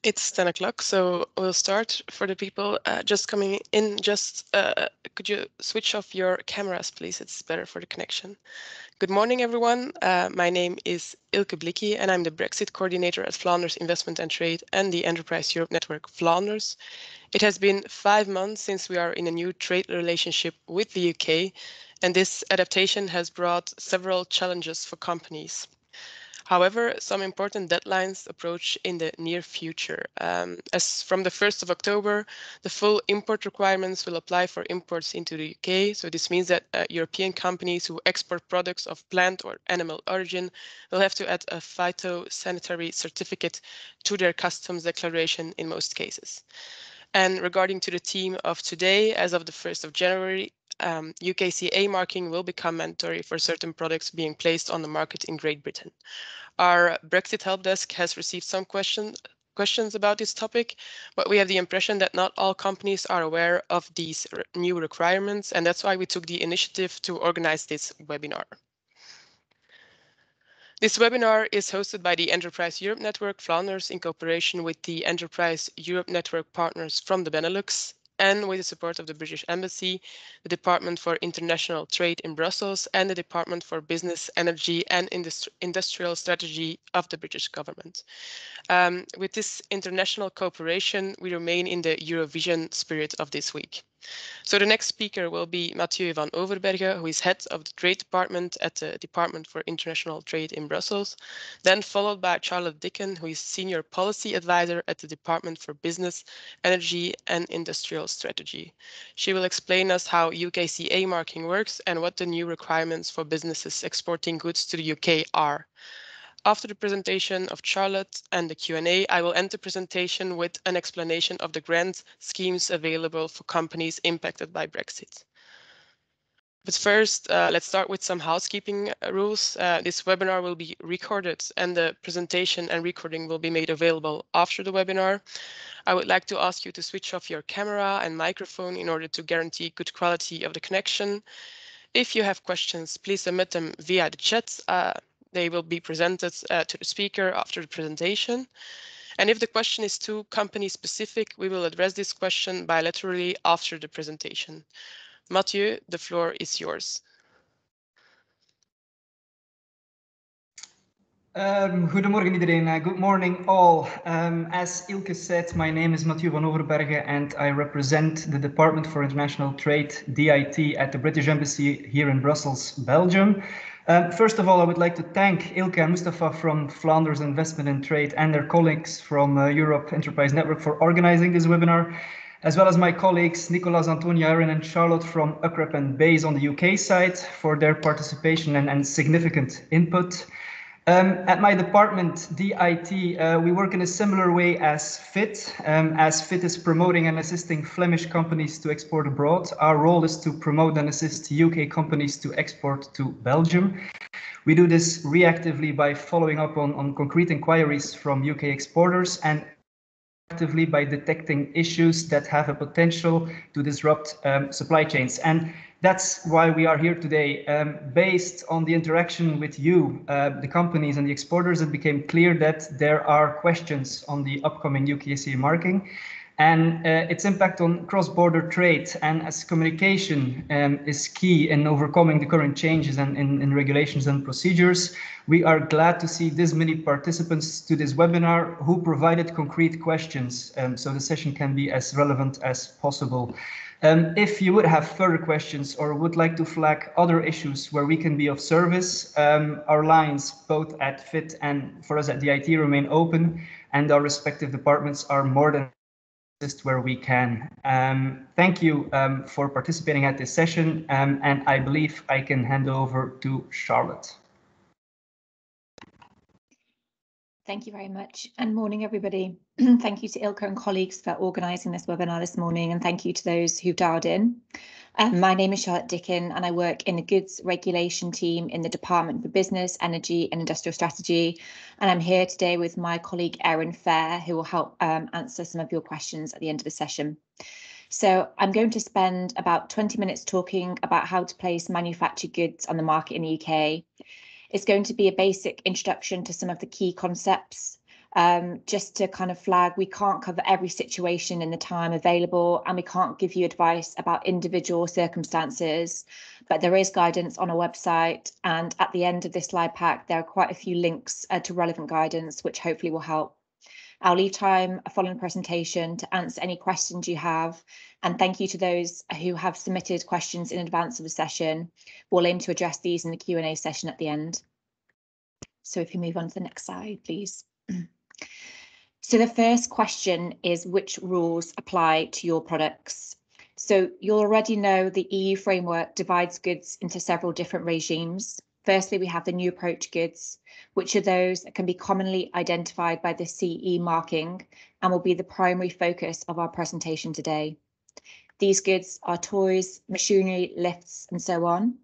It's 10 o'clock, so we'll start. For the people just coming in, could you switch off your cameras, please? It's better for the connection. Good morning, everyone. My name is Ilke Blikkie, and I'm the Brexit coordinator at Flanders Investment and Trade and the Enterprise Europe Network Flanders. It has been 5 months since we are in a new trade relationship with the UK, and this adaptation has brought several challenges for companies. However, some important deadlines approach in the near future. As from the 1st of October, the full import requirements will apply for imports into the UK. So this means that European companies who export products of plant or animal origin will have to add a phytosanitary certificate to their customs declaration in most cases. And regarding to the theme of today, as of the 1st of January, UKCA marking will become mandatory for certain products being placed on the market in Great Britain. Our Brexit help desk has received some questions about this topic, but we have the impression that not all companies are aware of these new requirements, and that's why we took the initiative to organize this webinar. This webinar is hosted by the Enterprise Europe Network Flanders in cooperation with the Enterprise Europe Network partners from the Benelux and with the support of the British Embassy, the Department for International Trade in Brussels, and the Department for Business, Energy and Industrial Strategy of the British government. With this international cooperation, we remain in the Eurovision spirit of this week. So the next speaker will be Mathieu van Overberge, who is head of the Trade Department at the Department for International Trade in Brussels, then followed by Charlotte Dicken, who is Senior Policy Advisor at the Department for Business, Energy and Industrial Strategy. She will explain us how UKCA marking works and what the new requirements for businesses exporting goods to the UK are. After the presentation of Charlotte and the Q&A, I will end the presentation with an explanation of the grant schemes available for companies impacted by Brexit. But first, let's start with some housekeeping rules. This webinar will be recorded and the presentation and recording will be made available after the webinar. I would like to ask you to switch off your camera and microphone in order to guarantee good quality of the connection. If you have questions, please submit them via the chat. They will be presented to the speaker after the presentation. And if the question is too company specific, we will address this question bilaterally after the presentation. Mathieu, the floor is yours. Goedemorgen iedereen, good morning all. As Ilke said, my name is Mathieu van Overberge and I represent the Department for International Trade, DIT, at the British Embassy here in Brussels, Belgium. First of all, I would like to thank Ilke and Mustafa from Flanders Investment and Trade and their colleagues from Europe Enterprise Network for organizing this webinar, as well as my colleagues Nicolas, Antonia, Erin and Charlotte from UKREP and BASE on the UK side for their participation and significant input. At my department, DIT, we work in a similar way as FIT. As FIT is promoting and assisting Flemish companies to export abroad, our role is to promote and assist UK companies to export to Belgium. We do this reactively by following up on concrete inquiries from UK exporters and actively by detecting issues that have a potential to disrupt supply chains. And that's why we are here today. Based on the interaction with you, the companies and the exporters, it became clear that there are questions on the upcoming UKCA marking and its impact on cross-border trade. And as communication is key in overcoming the current changes in regulations and procedures, we are glad to see this many participants to this webinar who provided concrete questions, so the session can be as relevant as possible. If you would have further questions or would like to flag other issues where we can be of service, our lines both at FIT and for us at DIT remain open, and our respective departments are more than assist where we can. Thank you for participating at this session, and I believe I can hand over to Charlotte. Thank you very much, and morning everybody. Thank you to Ilke and colleagues for organising this webinar this morning, and thank you to those who've dialed in. My name is Charlotte Dicken and I work in the Goods Regulation team in the Department for Business, Energy and Industrial Strategy, and I'm here today with my colleague Erin Fair, who will help answer some of your questions at the end of the session. So I'm going to spend about 20 minutes talking about how to place manufactured goods on the market in the UK. It's going to be a basic introduction to some of the key concepts. Just to kind of flag, we can't cover every situation in the time available, and we can't give you advice about individual circumstances, but there is guidance on our website, and at the end of this slide pack there are quite a few links to relevant guidance which hopefully will help. I'll leave time following the presentation to answer any questions you have, and thank you to those who have submitted questions in advance of the session. We'll aim to address these in the Q&A session at the end. So if you move on to the next slide, please. So the first question is, which rules apply to your products? So you'll already know the EU framework divides goods into several different regimes. Firstly, we have the new approach goods, which are those that can be commonly identified by the CE marking and will be the primary focus of our presentation today. These goods are toys, machinery, lifts, and so on.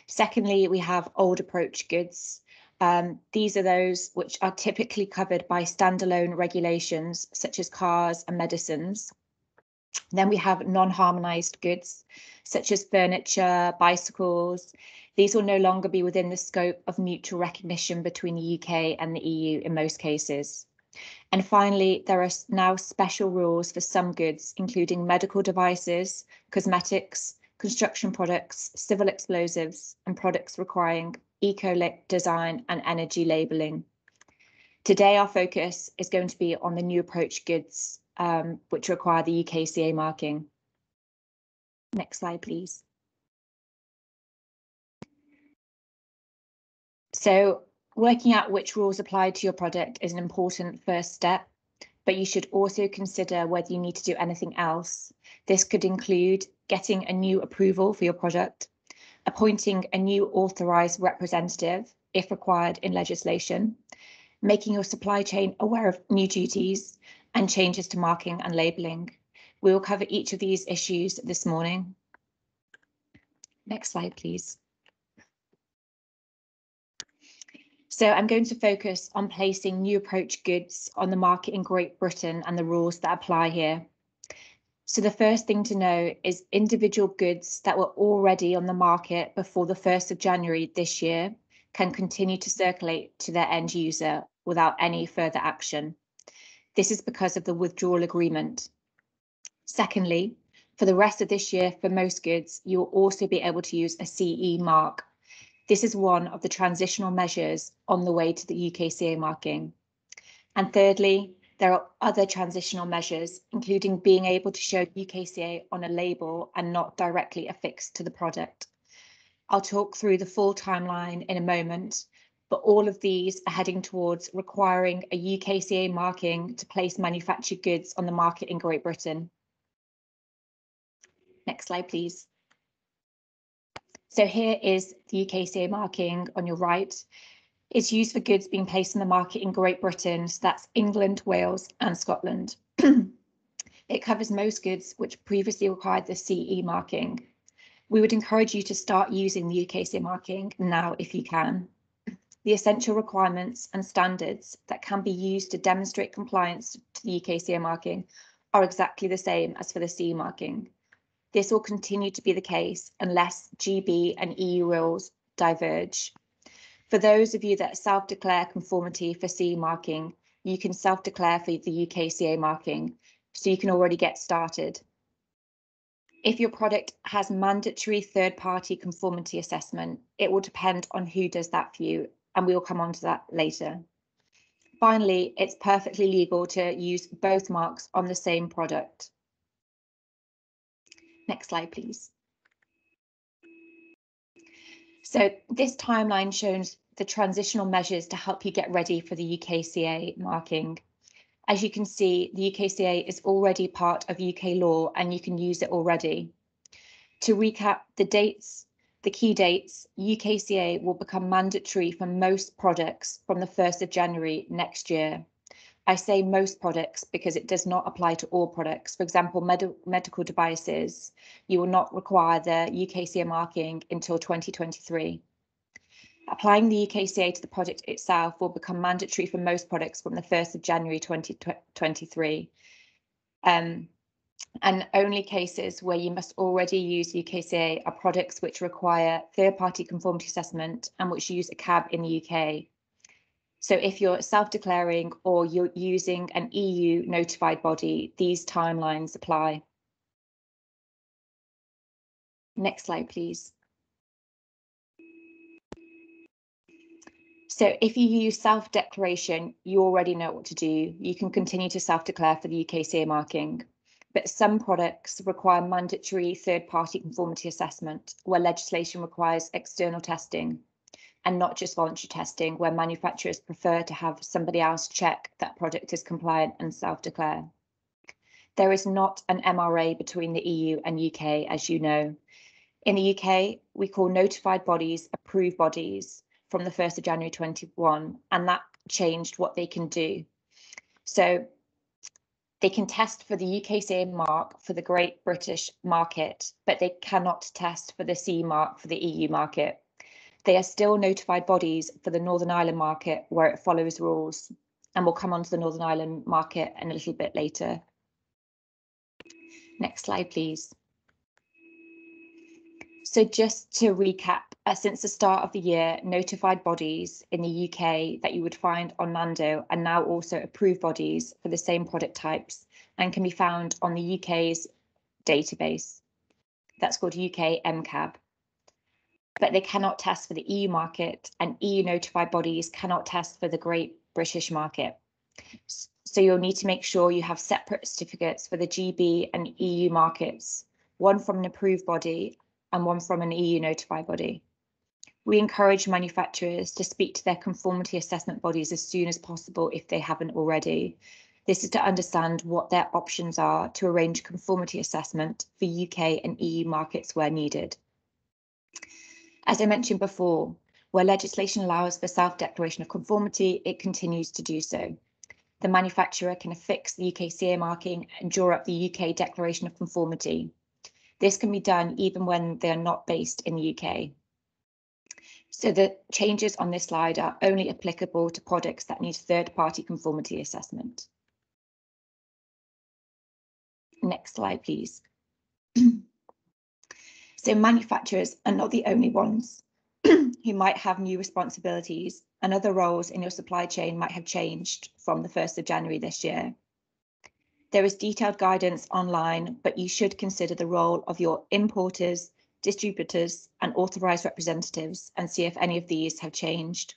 Secondly, we have old approach goods. These are those which are typically covered by standalone regulations, such as cars and medicines. Then we have non-harmonized goods, such as furniture, bicycles. These will no longer be within the scope of mutual recognition between the UK and the EU in most cases. And finally, there are now special rules for some goods, including medical devices, cosmetics, construction products, civil explosives, and products requiring eco-design and energy labelling. Today, our focus is going to be on the new approach goods, which require the UKCA marking. Next slide, please. So working out which rules apply to your product is an important first step, but you should also consider whether you need to do anything else. This could include getting a new approval for your product, appointing a new authorized representative, if required in legislation, making your supply chain aware of new duties and changes to marking and labelling. We will cover each of these issues this morning. Next slide, please. So I'm going to focus on placing new approach goods on the market in Great Britain and the rules that apply here. So the first thing to know is individual goods that were already on the market before the 1st of January this year can continue to circulate to their end user without any further action. This is because of the withdrawal agreement. Secondly, for the rest of this year, for most goods, you will also be able to use a CE mark. This is one of the transitional measures on the way to the UKCA marking. And thirdly, there are other transitional measures, including being able to show UKCA on a label and not directly affixed to the product. I'll talk through the full timeline in a moment, but all of these are heading towards requiring a UKCA marking to place manufactured goods on the market in Great Britain. Next slide, please. So here is the UKCA marking on your right. It's used for goods being placed on the market in Great Britain, so that's England, Wales, and Scotland. It covers most goods which previously required the CE marking. We would encourage you to start using the UKCA marking now if you can. The essential requirements and standards that can be used to demonstrate compliance to the UKCA marking are exactly the same as for the CE marking. This will continue to be the case unless GB and EU rules diverge. For those of you that self-declare conformity for CE marking, you can self-declare for the UKCA marking, so you can already get started. If your product has mandatory third-party conformity assessment, it will depend on who does that for you, and we will come on to that later. Finally, it's perfectly legal to use both marks on the same product. Next slide, please. So this timeline shows the transitional measures to help you get ready for the UKCA marking. As you can see, the UKCA is already part of UK law and you can use it already. To recap the dates, the key dates, UKCA will become mandatory for most products from the 1st of January next year. I say most products because it does not apply to all products. For example, medical devices, you will not require the UKCA marking until 2023. Applying the UKCA to the product itself will become mandatory for most products from the 1st of January 2023. And only cases where you must already use UKCA are products which require third-party conformity assessment and which use a cab in the UK. So if you're self-declaring or you're using an EU notified body, these timelines apply. Next slide, please. So if you use self-declaration, you already know what to do. You can continue to self-declare for the UKCA marking. But some products require mandatory third-party conformity assessment, where legislation requires external testing, and not just voluntary testing, where manufacturers prefer to have somebody else check that product is compliant and self-declare. There is not an MRA between the EU and UK, as you know. In the UK, we call notified bodies approved bodies from the 1st of January 21, and that changed what they can do. So they can test for the UKCA mark for the Great British market, but they cannot test for the CE mark for the EU market. They are still notified bodies for the Northern Ireland market where it follows rules, and we'll come on to the Northern Ireland market in a little bit later. Next slide, please. So just to recap, since the start of the year, notified bodies in the UK that you would find on Nando are now also approved bodies for the same product types and can be found on the UK's database. That's called UK MCAB. But they cannot test for the EU market, and EU notified bodies cannot test for the Great British market. So you'll need to make sure you have separate certificates for the GB and EU markets, one from an approved body and one from an EU notified body. We encourage manufacturers to speak to their conformity assessment bodies as soon as possible if they haven't already. This is to understand what their options are to arrange conformity assessment for UK and EU markets where needed. As I mentioned before, where legislation allows for self-declaration of conformity, it continues to do so. The manufacturer can affix the UKCA marking and draw up the UK Declaration of Conformity. This can be done even when they are not based in the UK. So the changes on this slide are only applicable to products that need third-party conformity assessment. Next slide, please. So manufacturers are not the only ones who might have new responsibilities, and other roles in your supply chain might have changed from the 1st of January this year. There is detailed guidance online, but you should consider the role of your importers, distributors, and authorized representatives and see if any of these have changed.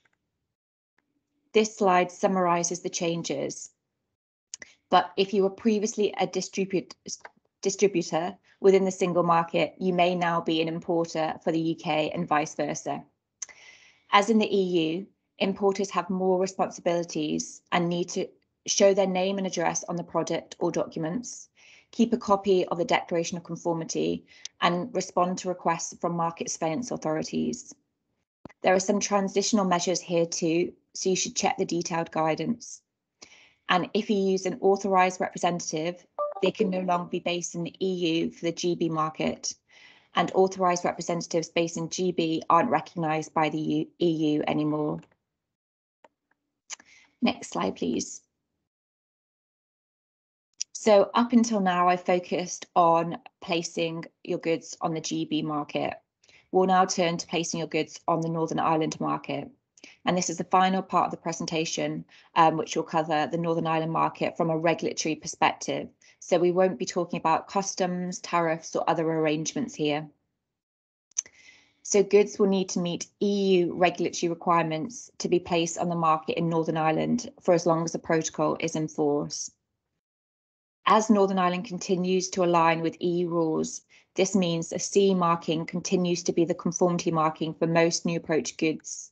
This slide summarizes the changes, but if you were previously a distributor within the single market, you may now be an importer for the UK and vice versa. As in the EU, importers have more responsibilities and need to show their name and address on the product or documents, keep a copy of the Declaration of Conformity, and respond to requests from market surveillance authorities. There are some transitional measures here too, so you should check the detailed guidance. And if you use an authorized representative, they can no longer be based in the EU for the GB market, and authorized representatives based in GB aren't recognised by the EU anymore. Next slide, please. So up until now, I focused on placing your goods on the GB market. We'll now turn to placing your goods on the Northern Ireland market. And this is the final part of the presentation, which will cover the Northern Ireland market from a regulatory perspective. So we won't be talking about customs, tariffs, or other arrangements here. So goods will need to meet EU regulatory requirements to be placed on the market in Northern Ireland for as long as the protocol is in force. As Northern Ireland continues to align with EU rules, this means a CE marking continues to be the conformity marking for most new approach goods.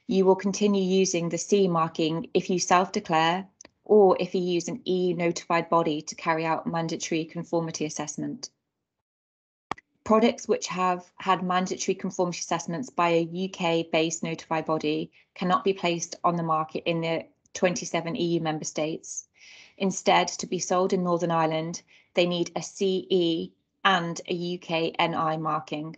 You will continue using the CE marking if you self-declare or if you use an EU notified body to carry out mandatory conformity assessment. Products which have had mandatory conformity assessments by a UK-based notified body cannot be placed on the market in the 27 EU member states. Instead, to be sold in Northern Ireland, they need a CE and a UK NI marking.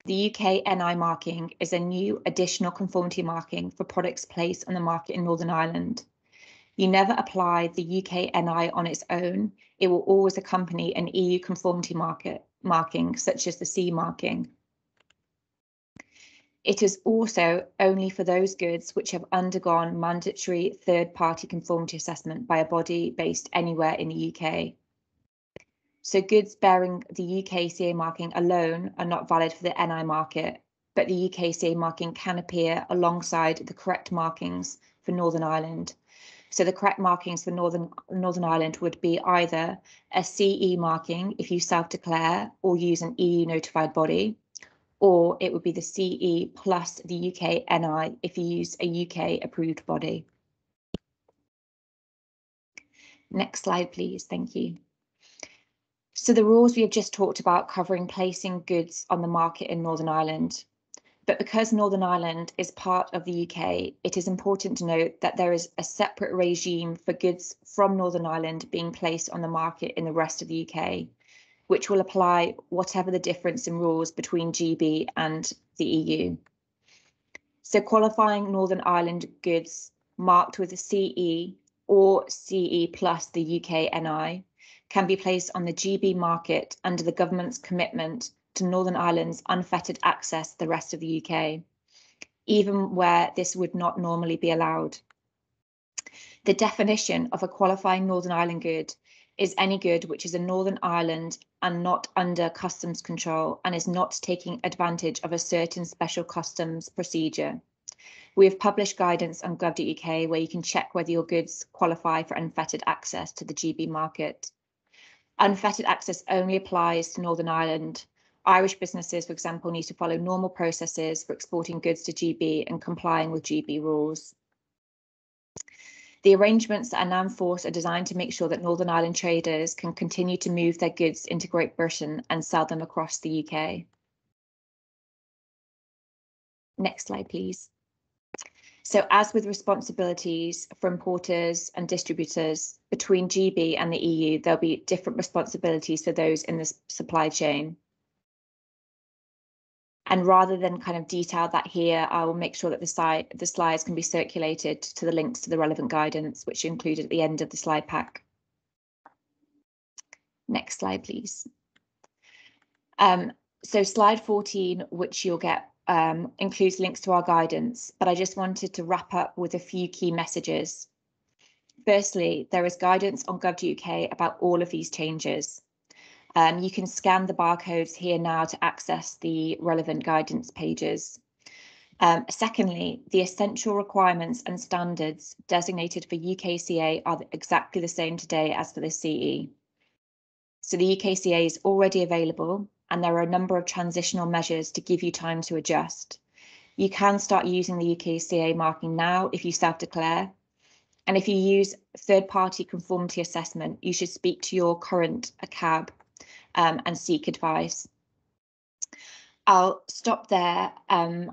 The UK NI marking is a new additional conformity marking for products placed on the market in Northern Ireland. You never apply the UK NI on its own. It will always accompany an EU conformity marking, such as the CE marking. It is also only for those goods which have undergone mandatory third-party conformity assessment by a body based anywhere in the UK. So goods bearing the UKCA marking alone are not valid for the NI market, but the UKCA marking can appear alongside the correct markings for Northern Ireland. So the correct markings for Northern Ireland would be either a CE marking if you self-declare or use an EU notified body, or it would be the CE plus the UK NI if you use a UK approved body. Next slide, please. Thank you. So the rules we have just talked about covering placing goods on the market in Northern Ireland. But because Northern Ireland is part of the UK, it is important to note that there is a separate regime for goods from Northern Ireland being placed on the market in the rest of the UK, which will apply whatever the difference in rules between GB and the EU. So qualifying Northern Ireland goods marked with a CE or CE plus the UK NI can be placed on the GB market under the government's commitment to Northern Ireland's unfettered access to the rest of the UK, even where this would not normally be allowed. The definition of a qualifying Northern Ireland good is any good which is in Northern Ireland and not under customs control and is not taking advantage of a certain special customs procedure. We have published guidance on gov.uk where you can check whether your goods qualify for unfettered access to the GB market. Unfettered access only applies to Northern Ireland. Irish businesses, for example, need to follow normal processes for exporting goods to GB and complying with GB rules. The arrangements that are now in force are designed to make sure that Northern Ireland traders can continue to move their goods into Great Britain and sell them across the UK. Next slide, please. So as with responsibilities for importers and distributors between GB and the EU, there'll be different responsibilities for those in the supply chain. And rather than kind of detail that here, I will make sure that the slides can be circulated to the links to the relevant guidance, which are included at the end of the slide pack. Next slide, please. So slide 14, which you'll get, includes links to our guidance, but I just wanted to wrap up with a few key messages. Firstly, there is guidance on gov.uk about all of these changes. You can scan the barcodes here now to access the relevant guidance pages. Secondly, the essential requirements and standards designated for UKCA are exactly the same today as for the CE. So the UKCA is already available, and there are a number of transitional measures to give you time to adjust. You can start using the UKCA marking now if you self-declare. And if you use third-party conformity assessment, you should speak to your current CAB and seek advice. I'll stop there and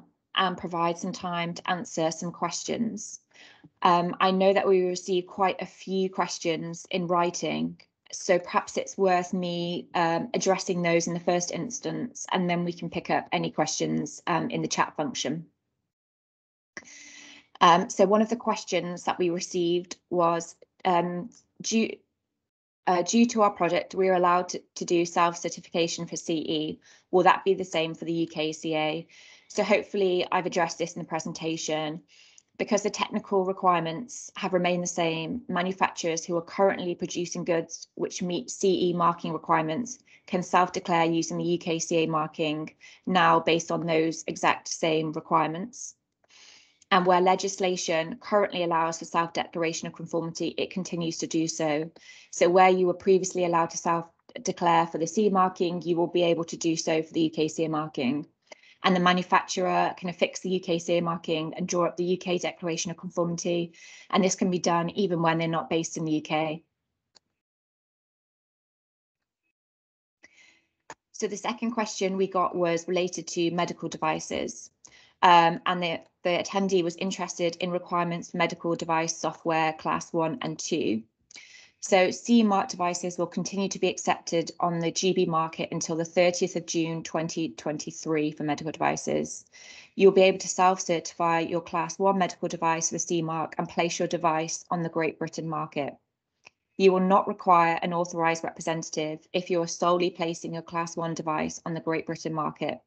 provide some time to answer some questions. I know that we received quite a few questions in writing, so perhaps it's worth me addressing those in the first instance, and then we can pick up any questions in the chat function. So one of the questions that we received was, due to our project, we are allowed to do self-certification for CE. Will that be the same for the UKCA? So hopefully I've addressed this in the presentation. Because the technical requirements have remained the same, manufacturers who are currently producing goods which meet CE marking requirements can self-declare using the UKCA marking now based on those exact same requirements. And where legislation currently allows for self-declaration of conformity, it continues to do so. So where you were previously allowed to self-declare for the CE marking, you will be able to do so for the UKCA marking. And the manufacturer can affix the UKCA marking and draw up the UK Declaration of Conformity. And this can be done even when they're not based in the UK. So the second question we got was related to medical devices. And the attendee was interested in requirements for medical device software class 1 and 2. So CE marked devices will continue to be accepted on the GB market until the 30th of June 2023 for medical devices. You'll be able to self-certify your class 1 medical device with CE mark and place your device on the Great Britain market. You will not require an authorised representative if you are solely placing your class 1 device on the Great Britain market.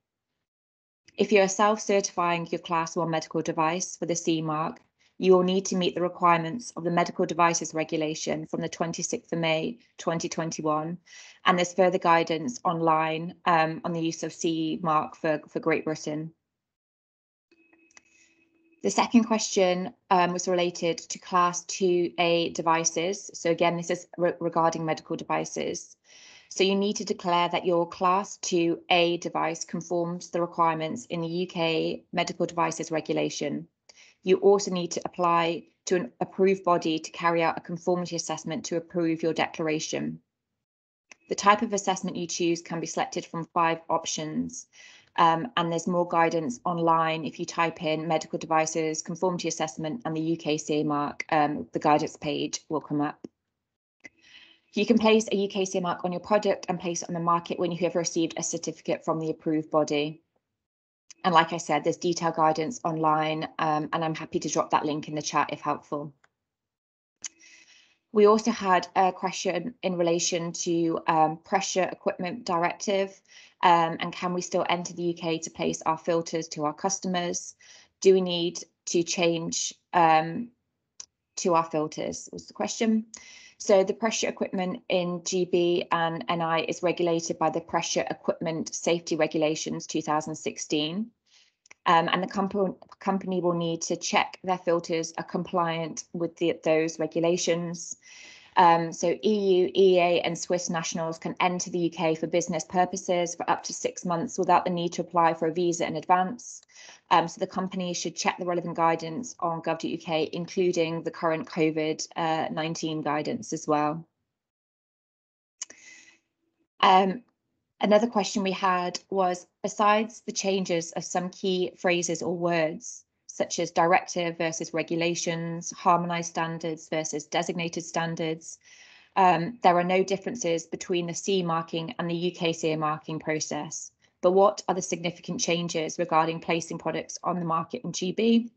If you're self-certifying your Class 1 medical device for the CE mark, you will need to meet the requirements of the Medical Devices Regulation from the 26th of May 2021, and there's further guidance online on the use of CE mark for Great Britain. The second question was related to Class 2A devices. So again, this is regarding medical devices. So you need to declare that your Class 2A device conforms to the requirements in the UK Medical Devices Regulation. You also need to apply to an approved body to carry out a conformity assessment to approve your declaration. The type of assessment you choose can be selected from 5 options. And there's more guidance online if you type in medical devices, conformity assessment, and the UKCA mark, the guidance page will come up. You can place a UKCA mark on your product and place it on the market when you have received a certificate from the approved body. And like I said, there's detailed guidance online, and I'm happy to drop that link in the chat if helpful. We also had a question in relation to pressure equipment directive, and can we still enter the UK to place our filters to our customers? Do we need to change to our filters, was the question. So the pressure equipment in GB and NI is regulated by the Pressure Equipment Safety Regulations 2016. And the company will need to check their filters are compliant with those regulations. So EU, EEA and Swiss nationals can enter the UK for business purposes for up to 6 months without the need to apply for a visa in advance. So the company should check the relevant guidance on gov.uk, including the current COVID-19 guidance as well. Another question we had was, besides the changes of some key phrases or words, such as directive versus regulations, harmonised standards versus designated standards, there are no differences between the CE marking and the UKCA marking process. But what are the significant changes regarding placing products on the market in GB?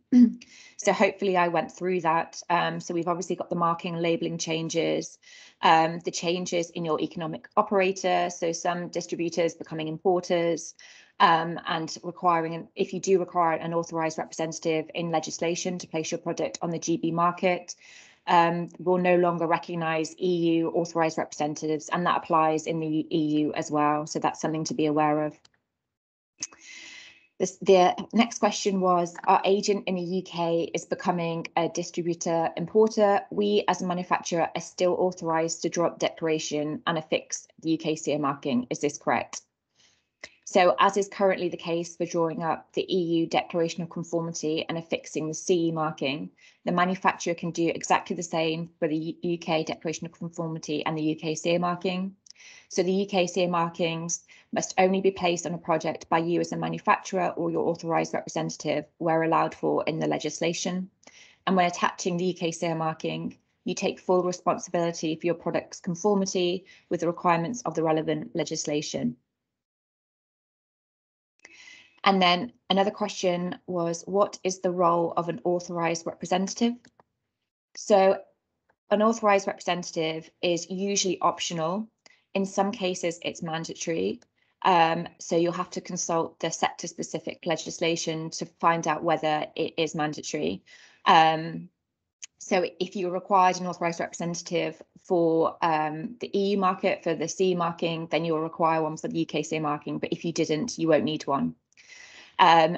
So hopefully I went through that. So we've obviously got the marking and labelling changes, the changes in your economic operator, so some distributors becoming importers, and requiring, if you do require an authorised representative in legislation to place your product on the GB market, will no longer recognise EU authorised representatives, and that applies in the EU as well. So that's something to be aware of. The next question was, our agent in the UK is becoming a distributor importer. We as a manufacturer are still authorised to draw up declaration and affix the UKCA marking. Is this correct? So as is currently the case for drawing up the EU Declaration of Conformity and affixing the CE marking, the manufacturer can do exactly the same for the UK Declaration of Conformity and the UKCA marking. So the UKCA markings must only be placed on a project by you as a manufacturer or your authorised representative where allowed for in the legislation. And when attaching the UKCA marking, you take full responsibility for your product's conformity with the requirements of the relevant legislation. And then another question was, what is the role of an authorised representative? So an authorised representative is usually optional. In some cases, it's mandatory. So you'll have to consult the sector-specific legislation to find out whether it is mandatory. So if you required an authorised representative for the EU market, for the CE marking, then you'll require one for the UKCA marking. But if you didn't, you won't need one.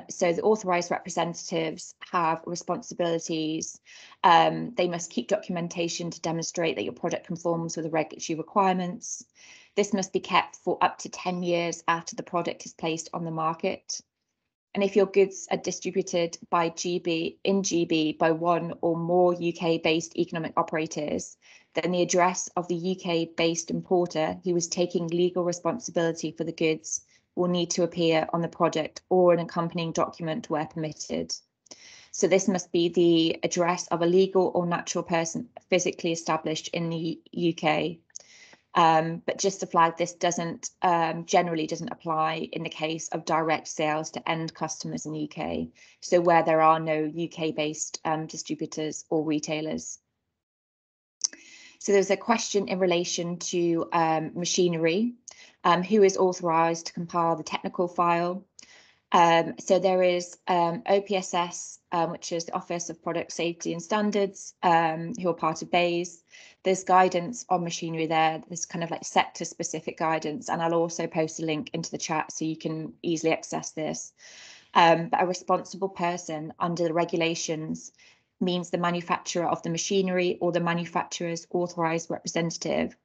So the authorised representatives have responsibilities. They must keep documentation to demonstrate that your product conforms with the regulatory requirements. This must be kept for up to 10 years after the product is placed on the market. And if your goods are distributed by GB by one or more UK-based economic operators, then the address of the UK-based importer who is taking legal responsibility for the goods will need to appear on the product or an accompanying document where permitted. So this must be the address of a legal or natural person physically established in the UK. But just to flag, this generally doesn't apply in the case of direct sales to end customers in the UK. So where there are no UK-based distributors or retailers. So there's a question in relation to machinery. Who is authorised to compile the technical file? So there is OPSS, which is the Office of Product Safety and Standards, who are part of BASE. There's guidance on machinery there. There's kind of like sector specific guidance, and I'll also post a link into the chat so you can easily access this. But a responsible person under the regulations means the manufacturer of the machinery or the manufacturer's authorised representative,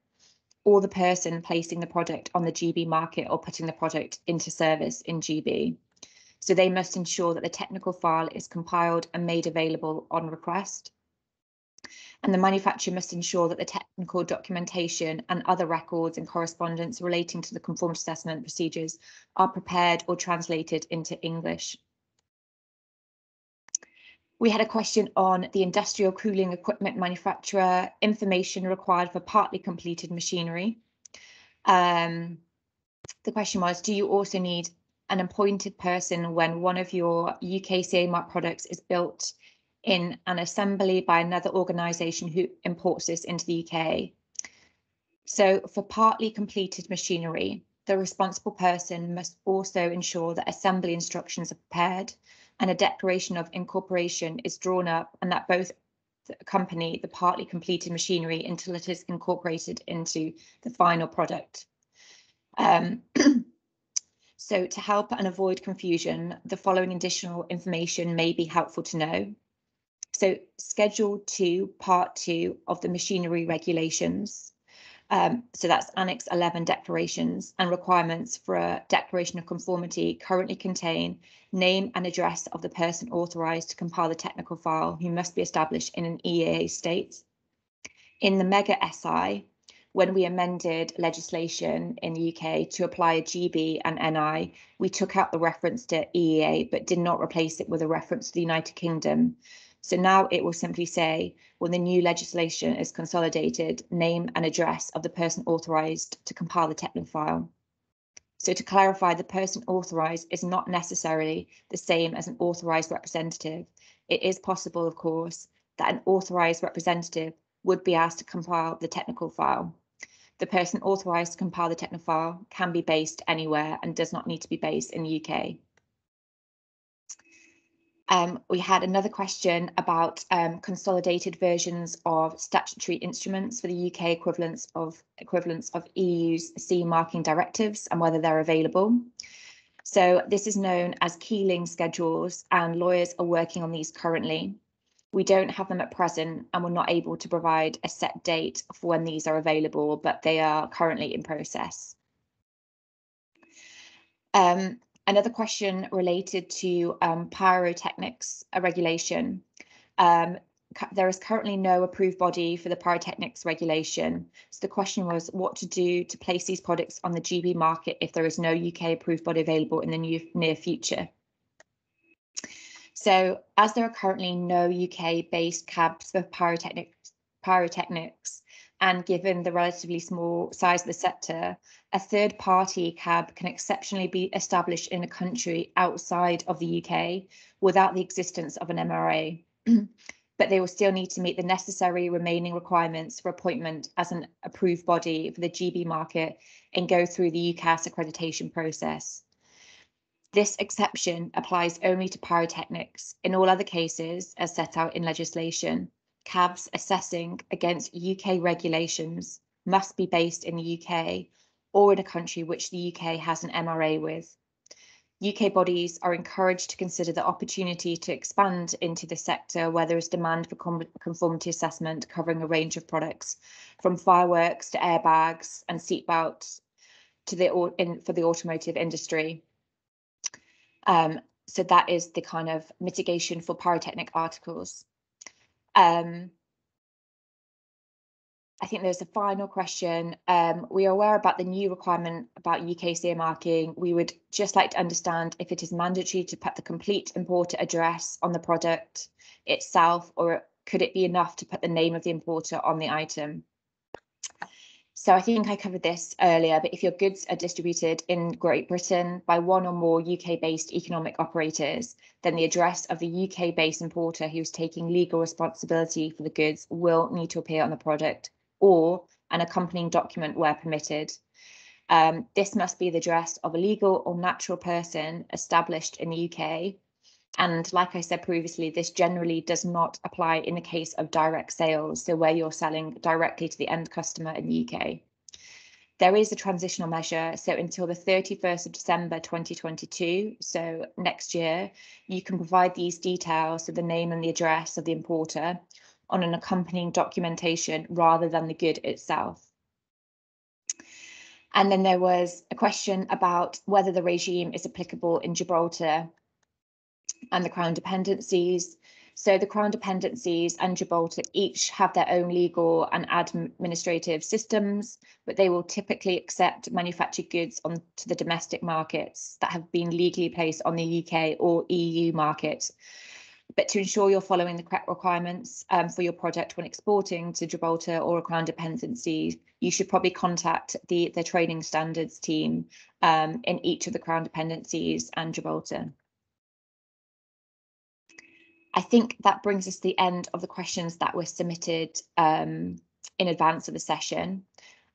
or the person placing the product on the GB market or putting the product into service in GB. So they must ensure that the technical file is compiled and made available on request. And the manufacturer must ensure that the technical documentation and other records and correspondence relating to the conformity assessment procedures are prepared or translated into English. We had a question on the industrial cooling equipment manufacturer, information required for partly completed machinery. The question was, do you also need an appointed person when one of your UKCA mark products is built in an assembly by another organisation who imports this into the UK? So for partly completed machinery, the responsible person must also ensure that assembly instructions are prepared and a declaration of incorporation is drawn up, and that both accompany the partly completed machinery until it is incorporated into the final product. So to help and avoid confusion, the following additional information may be helpful to know. So Schedule 2, Part 2 of the machinery regulations. So that's Annex 11 declarations and requirements for a declaration of conformity currently contain name and address of the person authorised to compile the technical file who must be established in an EAA state. In the Mega SI, when we amended legislation in the UK to apply a GB and NI, we took out the reference to EEA, but did not replace it with a reference to the United Kingdom. So now it will simply say, when the new legislation is consolidated, name and address of the person authorised to compile the technical file. So to clarify, the person authorised is not necessarily the same as an authorised representative. It is possible, of course, that an authorised representative would be asked to compile the technical file. The person authorised to compile the technical file can be based anywhere and does not need to be based in the UK. We had another question about consolidated versions of statutory instruments for the UK equivalents of EU's CE marking directives and whether they're available. So this is known as keeling schedules, and lawyers are working on these currently. We don't have them at present, and we're not able to provide a set date for when these are available, but they are currently in process. Another question related to pyrotechnics regulation. There is currently no approved body for the pyrotechnics regulation. So the question was what to do to place these products on the GB market if there is no UK approved body available in the near future. So as there are currently no UK-based cabs for pyrotechnics, and given the relatively small size of the sector, a third-party cab can exceptionally be established in a country outside of the UK without the existence of an MRA. But they will still need to meet the necessary remaining requirements for appointment as an approved body for the GB market and go through the UKCA accreditation process. This exception applies only to pyrotechnics. In all other cases, as set out in legislation, cabs assessing against UK regulations must be based in the UK or in a country which the UK has an MRA with. UK bodies are encouraged to consider the opportunity to expand into the sector where there is demand for conformity assessment covering a range of products, from fireworks to airbags and seatbelts for the automotive industry. So that is the kind of mitigation for pyrotechnic articles. I think there's a final question. We are aware about the new requirement about UKCA marking. We would just like to understand if it is mandatory to put the complete importer address on the product itself, or could it be enough to put the name of the importer on the item? So I think I covered this earlier, but if your goods are distributed in Great Britain by one or more UK-based economic operators, then the address of the UK-based importer who is taking legal responsibility for the goods will need to appear on the product or an accompanying document where permitted. This must be the address of a legal or natural person established in the UK. And like I said previously, this generally does not apply in the case of direct sales, so where you're selling directly to the end customer in the UK. There is a transitional measure, so until the 31st of December 2022, so next year, you can provide these details, so the name and the address of the importer, on an accompanying documentation rather than the good itself. And then there was a question about whether the regime is applicable in Gibraltar and the Crown dependencies. So the Crown dependencies and Gibraltar each have their own legal and administrative systems, but they will typically accept manufactured goods onto the domestic markets that have been legally placed on the UK or EU market. But to ensure you're following the correct requirements for your product when exporting to Gibraltar or a Crown dependency, you should probably contact the training standards team in each of the Crown dependencies and Gibraltar. I think that brings us to the end of the questions that were submitted in advance of the session.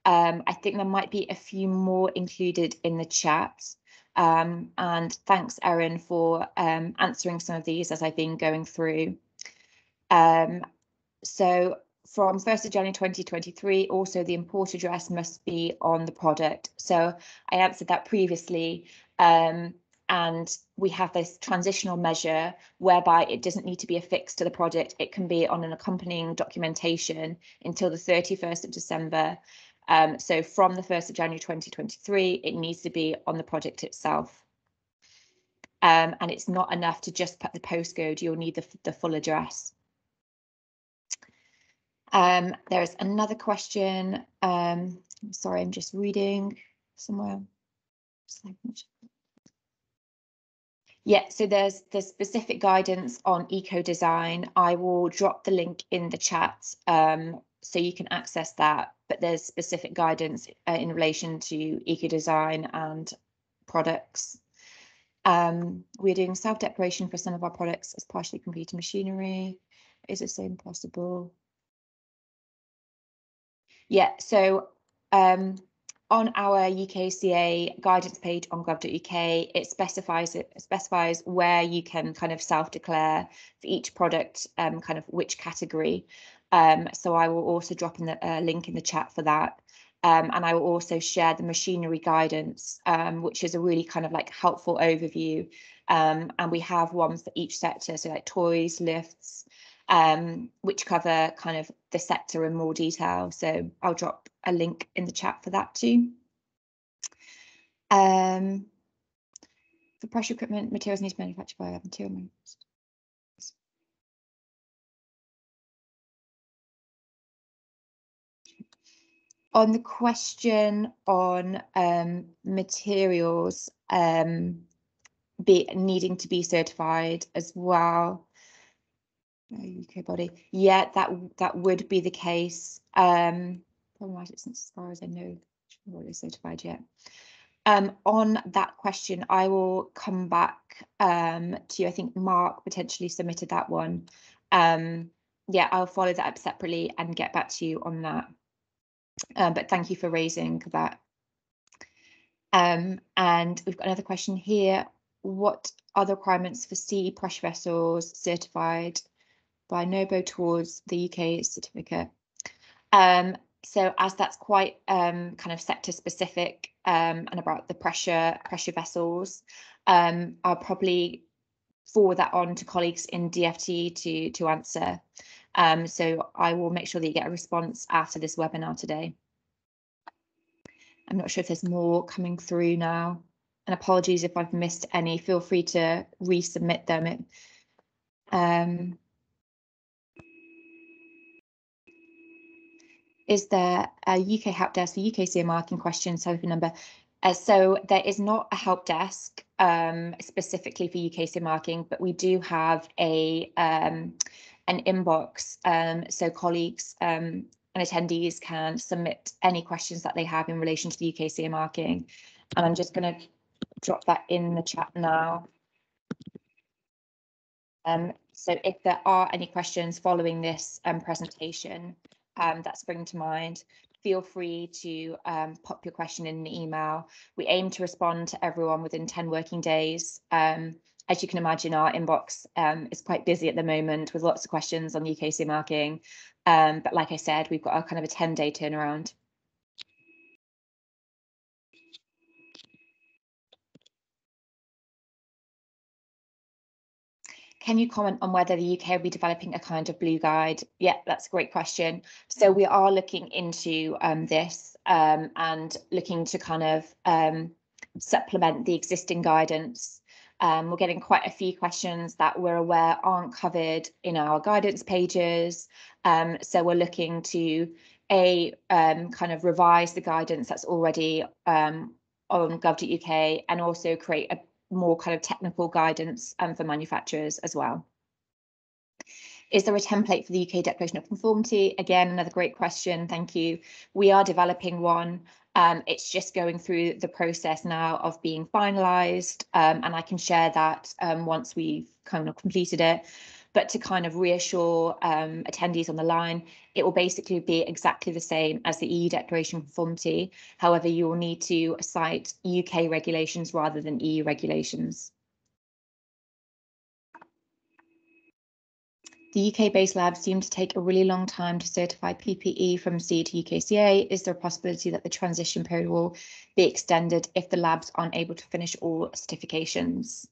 I think there might be a few more included in the chat. And thanks, Erin, for answering some of these as I've been going through. So from 1st of January 2023, also the import address must be on the product. So I answered that previously. And we have this transitional measure whereby it doesn't need to be affixed to the product. It can be on an accompanying documentation until the 31st of December. So from the 1st of January 2023, it needs to be on the product itself. And it's not enough to just put the postcode, you'll need the full address. There's another question. Sorry, I'm just reading somewhere. Yeah, so there's the specific guidance on eco design. I will drop the link in the chat so you can access that, but there's specific guidance in relation to eco design and products. We're doing self-declaration for some of our products as partially completed machinery. Is the same possible? Yeah, so on our UKCA guidance page on gov.uk, it specifies where you can kind of self-declare for each product, kind of which category. So I will also drop in the link in the chat for that. And I will also share the machinery guidance, which is a really kind of like helpful overview. And we have one for each sector, so like toys, lifts, which cover kind of the sector in more detail. So I'll drop a link in the chat for that too. For pressure equipment, materials need to be manufactured by material. On the question on materials needing to be certified as well, UK body, yeah, that would be the case. Problematic since as far as I know, not really certified yet. On that question, I will come back to you. I think Mark potentially submitted that one. Yeah, I'll follow that up separately and get back to you on that. But thank you for raising that. And we've got another question here. What are the requirements for CE pressure vessels certified by NOBO towards the UK certificate? So as that's quite kind of sector specific and about the pressure vessels, I'll probably forward that on to colleagues in DFT to answer. So I will make sure that you get a response after this webinar today. I'm not sure if there's more coming through now, and apologies if I've missed any. Feel free to resubmit them. Is there a UK help desk for UKCA marking question, telephone number? So there is not a help desk specifically for UKCA marking, but we do have an inbox, so colleagues and attendees can submit any questions that they have in relation to the UKCA marking. And I'm just going to drop that in the chat now. So if there are any questions following this presentation that spring to mind, feel free to pop your question in an email. We aim to respond to everyone within 10 working days. As you can imagine, our inbox is quite busy at the moment with lots of questions on UKCA marking. But like I said, we've got a kind of a 10-day turnaround. Can you comment on whether the UK will be developing a kind of blue guide? Yeah, that's a great question. So we are looking into this and looking to kind of supplement the existing guidance. We're getting quite a few questions that we're aware aren't covered in our guidance pages. So we're looking to kind of revise the guidance that's already on gov.uk and also create a more kind of technical guidance for manufacturers as well. Is there a template for the UK Declaration of Conformity? Again, another great question. Thank you. We are developing one. It's just going through the process now of being finalised, and I can share that once we've kind of completed it. But to kind of reassure attendees on the line, it will basically be exactly the same as the EU Declaration of Conformity. However, you will need to cite UK regulations rather than EU regulations. The UK-based labs seem to take a really long time to certify PPE from C to UKCA. Is there a possibility that the transition period will be extended if the labs aren't able to finish all certifications?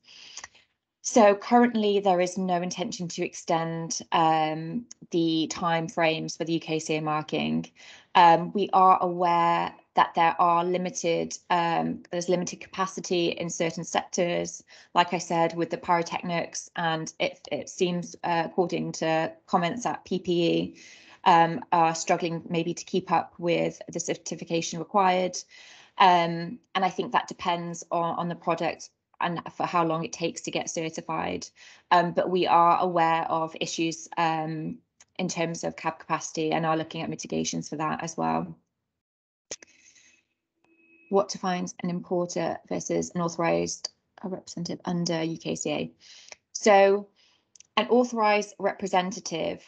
So currently there is no intention to extend the time frames for the UKCA marking. We are aware that there's limited capacity in certain sectors, like I said, with the pyrotechnics, and it seems, according to comments at PPE, are struggling maybe to keep up with the certification required. And I think that depends on the product and for how long it takes to get certified. But we are aware of issues in terms of cab capacity and are looking at mitigations for that as well. What defines an importer versus an authorised representative under UKCA? So an authorised representative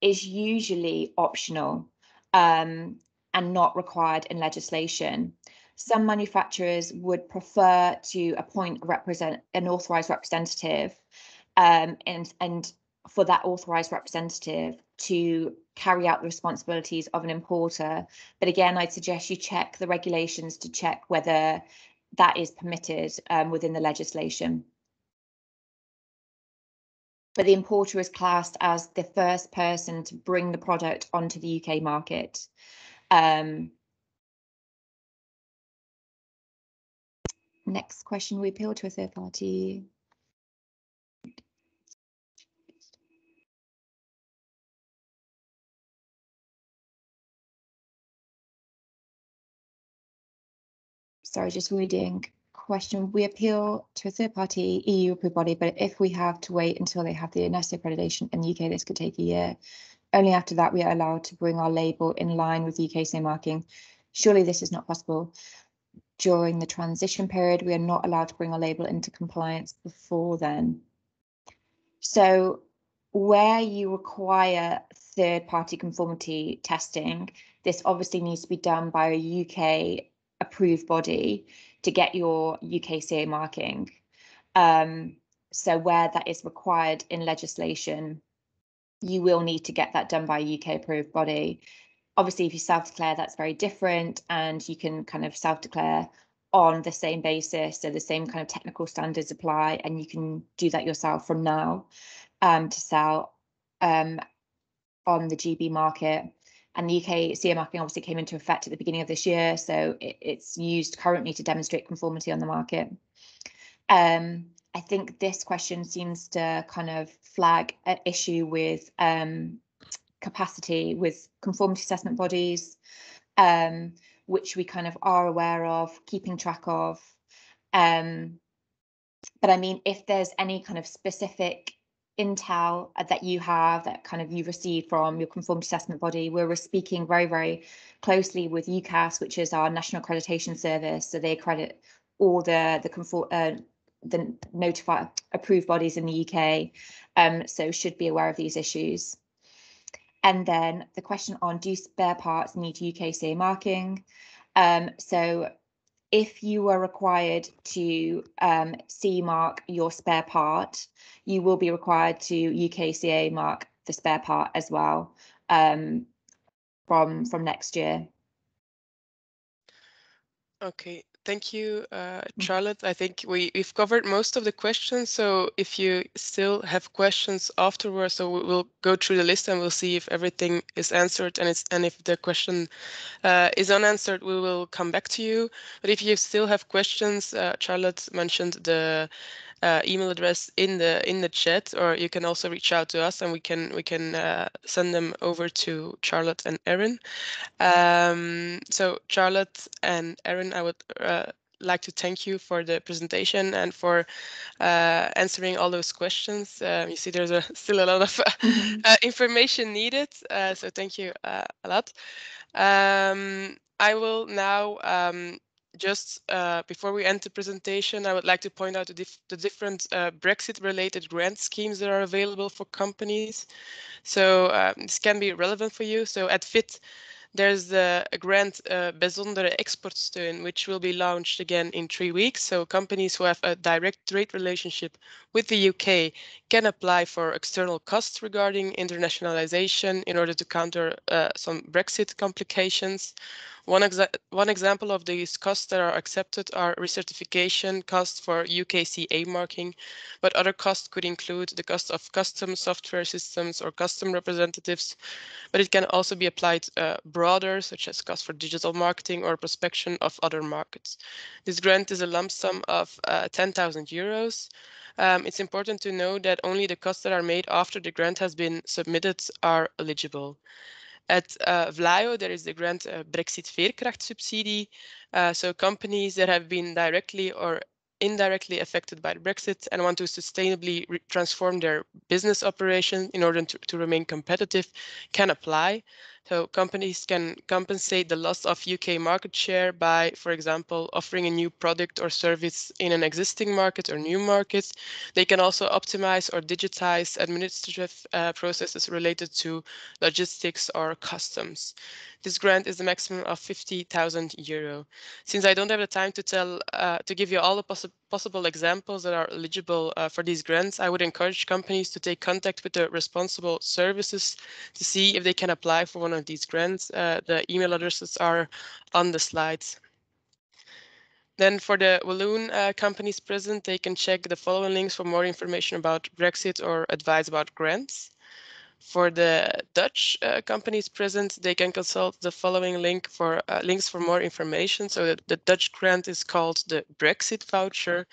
is usually optional and not required in legislation. Some manufacturers would prefer to appoint an authorised representative and for that authorised representative to carry out the responsibilities of an importer. But again, I'd suggest you check the regulations to check whether that is permitted within the legislation. But the importer is classed as the first person to bring the product onto the UK market. Next question, we appeal to a third party. Sorry, just reading. Question, we appeal to a third party EU approved body, but if we have to wait until they have the necessary accreditation in the UK, this could take a year. Only after that we are allowed to bring our label in line with UKCA marking. Surely this is not possible. During the transition period, we are not allowed to bring our label into compliance before then. So where you require third-party conformity testing, this obviously needs to be done by a UK approved body to get your UKCA marking. So where that is required in legislation, you will need to get that done by a UK approved body. Obviously, if you self-declare, that's very different, and you can kind of self-declare on the same basis, so the same kind of technical standards apply, and you can do that yourself from now to sell on the GB market. And the UKCA marking obviously came into effect at the beginning of this year, so it's used currently to demonstrate conformity on the market. I think this question seems to kind of flag an issue with capacity with conformity assessment bodies, which we kind of are aware of, keeping track of. But I mean, if there's any kind of specific intel that you have that kind of you received from your conformity assessment body, we're speaking very, very closely with UKCA, which is our national accreditation service. So they accredit all the notified approved bodies in the UK. So should be aware of these issues. And then the question on, do spare parts need UKCA marking? So if you were required to CE mark your spare part, you will be required to UKCA mark the spare part as well from next year. Okay, thank you, Charlotte. I think we've covered most of the questions. So if you still have questions afterwards, so we'll go through the list and we'll see if everything is answered, and if the question is unanswered, we will come back to you. But if you still have questions, Charlotte mentioned the email address in the chat, or you can also reach out to us and we can send them over to Charlotte and Erin. So Charlotte and Erin, I would like to thank you for the presentation and for answering all those questions. You see, there's still a lot of information needed, so thank you a lot. I will now just before we end the presentation, I would like to point out the different Brexit-related grant schemes that are available for companies. So this can be relevant for you. So at FIT, there's a grant Bijzondere Exportsteun, which will be launched again in 3 weeks. So companies who have a direct trade relationship with the UK can apply for external costs regarding internationalization in order to counter some Brexit complications. One example of these costs that are accepted are recertification costs for UKCA marking, but other costs could include the cost of custom software systems or custom representatives, but it can also be applied broader, such as cost for digital marketing or prospection of other markets. This grant is a lump sum of 10,000 euros. It's important to know that only the costs that are made after the grant has been submitted are eligible. At Vlaio, there is the grant Brexit Veerkrachtsubsidie. So companies that have been directly or indirectly affected by Brexit and want to sustainably transform their business operation in order to remain competitive can apply. So companies can compensate the loss of UK market share by, for example, offering a new product or service in an existing market or new market. They can also optimize or digitize administrative processes related to logistics or customs. This grant is the maximum of 50,000 euro. Since I don't have the time to give you all the possible examples that are eligible for these grants, I would encourage companies to take contact with the responsible services to see if they can apply for one of these grants. The email addresses are on the slides. Then for the Walloon companies present, they can check the following links for more information about Brexit or advice about grants. For the Dutch companies present, they can consult the following links for more information. So the Dutch grant is called the Brexit voucher,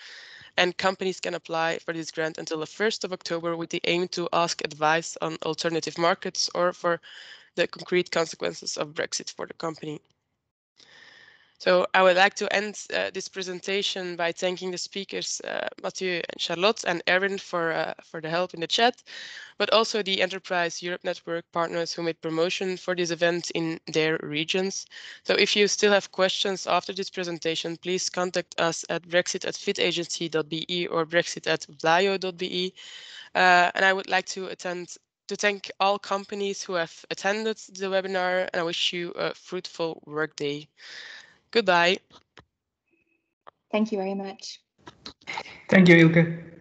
and companies can apply for this grant until the 1st of October with the aim to ask advice on alternative markets or for the concrete consequences of Brexit for the company. So I would like to end this presentation by thanking the speakers, Mathieu and Charlotte and Erin for the help in the chat, but also the Enterprise Europe Network partners who made promotion for this event in their regions. So if you still have questions after this presentation, please contact us at brexit@fitagency.be or brexit@vlaio.be. And I would like to thank all companies who have attended the webinar, and I wish you a fruitful workday. Goodbye. Thank you very much. Thank you, Ilke.